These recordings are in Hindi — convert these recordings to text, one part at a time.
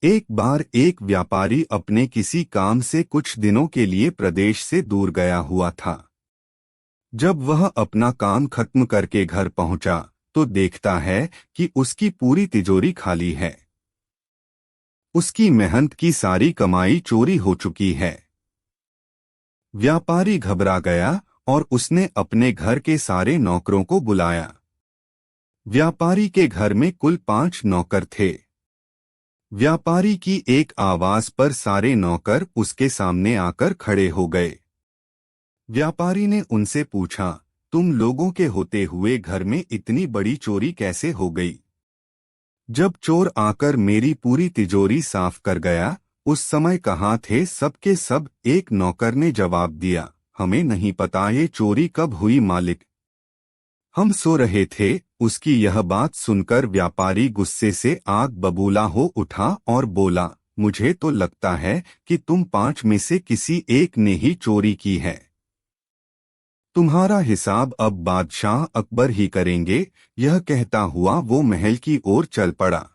एक बार एक व्यापारी अपने किसी काम से कुछ दिनों के लिए प्रदेश से दूर गया हुआ था। जब वह अपना काम खत्म करके घर पहुंचा तो देखता है कि उसकी पूरी तिजोरी खाली है। उसकी मेहनत की सारी कमाई चोरी हो चुकी है। व्यापारी घबरा गया और उसने अपने घर के सारे नौकरों को बुलाया। व्यापारी के घर में कुल 5 नौकर थे। व्यापारी की एक आवाज पर सारे नौकर उसके सामने आकर खड़े हो गए। व्यापारी ने उनसे पूछा, तुम लोगों के होते हुए घर में इतनी बड़ी चोरी कैसे हो गई? जब चोर आकर मेरी पूरी तिजोरी साफ कर गया, उस समय कहाँ थे सब के सब? एक नौकर ने जवाब दिया, हमें नहीं पता ये चोरी कब हुई मालिक, हम सो रहे थे। उसकी यह बात सुनकर व्यापारी गुस्से से आग बबूला हो उठा और बोला, मुझे तो लगता है कि तुम 5 में से किसी एक ने ही चोरी की है। तुम्हारा हिसाब अब बादशाह अकबर ही करेंगे। यह कहता हुआ वो महल की ओर चल पड़ा।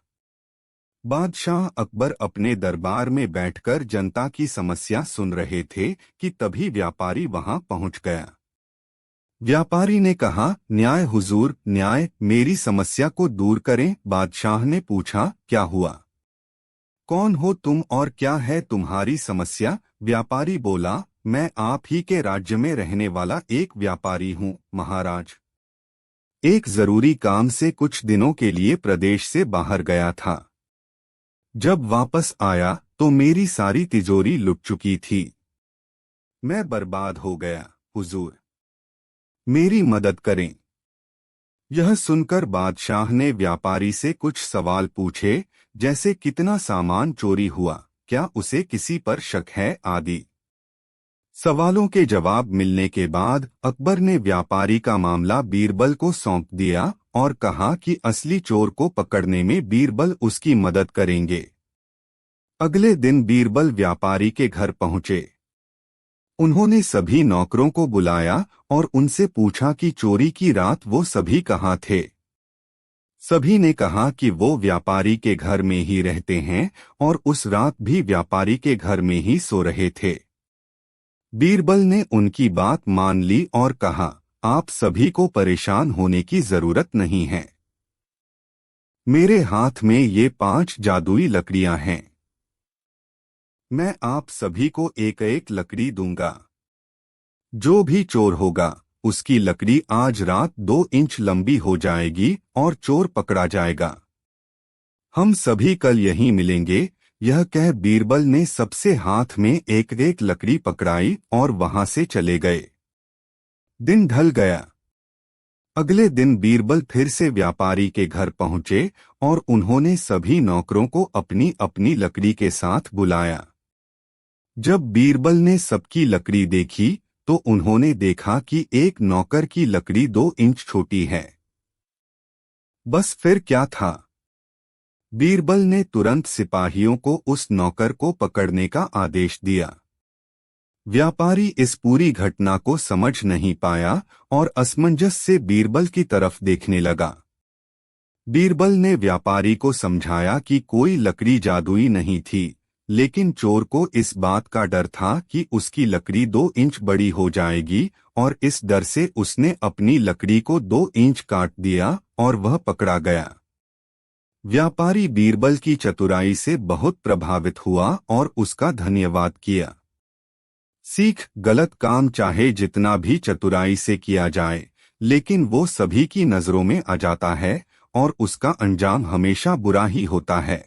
बादशाह अकबर अपने दरबार में बैठकर जनता की समस्या सुन रहे थे कि तभी व्यापारी वहां पहुंच गया। व्यापारी ने कहा, न्याय हुजूर, न्याय, मेरी समस्या को दूर करें। बादशाह ने पूछा, क्या हुआ? कौन हो तुम और क्या है तुम्हारी समस्या? व्यापारी बोला, मैं आप ही के राज्य में रहने वाला एक व्यापारी हूँ महाराज। एक जरूरी काम से कुछ दिनों के लिए प्रदेश से बाहर गया था। जब वापस आया तो मेरी सारी तिजोरी लुट चुकी थी। मैं बर्बाद हो गया हुजूर, मेरी मदद करें। यह सुनकर बादशाह ने व्यापारी से कुछ सवाल पूछे, जैसे कितना सामान चोरी हुआ, क्या उसे किसी पर शक है आदि। सवालों के जवाब मिलने के बाद अकबर ने व्यापारी का मामला बीरबल को सौंप दिया और कहा कि असली चोर को पकड़ने में बीरबल उसकी मदद करेंगे। अगले दिन बीरबल व्यापारी के घर पहुंचे। उन्होंने सभी नौकरों को बुलाया और उनसे पूछा कि चोरी की रात वो सभी कहाँ थे। सभी ने कहा कि वो व्यापारी के घर में ही रहते हैं और उस रात भी व्यापारी के घर में ही सो रहे थे। बीरबल ने उनकी बात मान ली और कहा, आप सभी को परेशान होने की जरूरत नहीं है। मेरे हाथ में ये 5 जादुई लकड़ियां हैं। मैं आप सभी को एक एक लकड़ी दूंगा। जो भी चोर होगा उसकी लकड़ी आज रात 2 इंच लंबी हो जाएगी और चोर पकड़ा जाएगा। हम सभी कल यहीं मिलेंगे। यह कह बीरबल ने सबसे हाथ में एक एक लकड़ी पकड़ाई और वहां से चले गए। दिन ढल गया। अगले दिन बीरबल फिर से व्यापारी के घर पहुंचे और उन्होंने सभी नौकरों को अपनी अपनी लकड़ी के साथ बुलाया। जब बीरबल ने सबकी लकड़ी देखी तो उन्होंने देखा कि एक नौकर की लकड़ी 2 इंच छोटी है। बस फिर क्या था? बीरबल ने तुरंत सिपाहियों को उस नौकर को पकड़ने का आदेश दिया। व्यापारी इस पूरी घटना को समझ नहीं पाया और असमंजस से बीरबल की तरफ देखने लगा। बीरबल ने व्यापारी को समझाया कि कोई लकड़ी जादुई नहीं थी, लेकिन चोर को इस बात का डर था कि उसकी लकड़ी 2 इंच बड़ी हो जाएगी और इस डर से उसने अपनी लकड़ी को 2 इंच काट दिया और वह पकड़ा गया। व्यापारी बीरबल की चतुराई से बहुत प्रभावित हुआ और उसका धन्यवाद किया। सीख, गलत काम चाहे जितना भी चतुराई से किया जाए, लेकिन वो सभी की नजरों में आ जाता है और उसका अंजाम हमेशा बुरा ही होता है।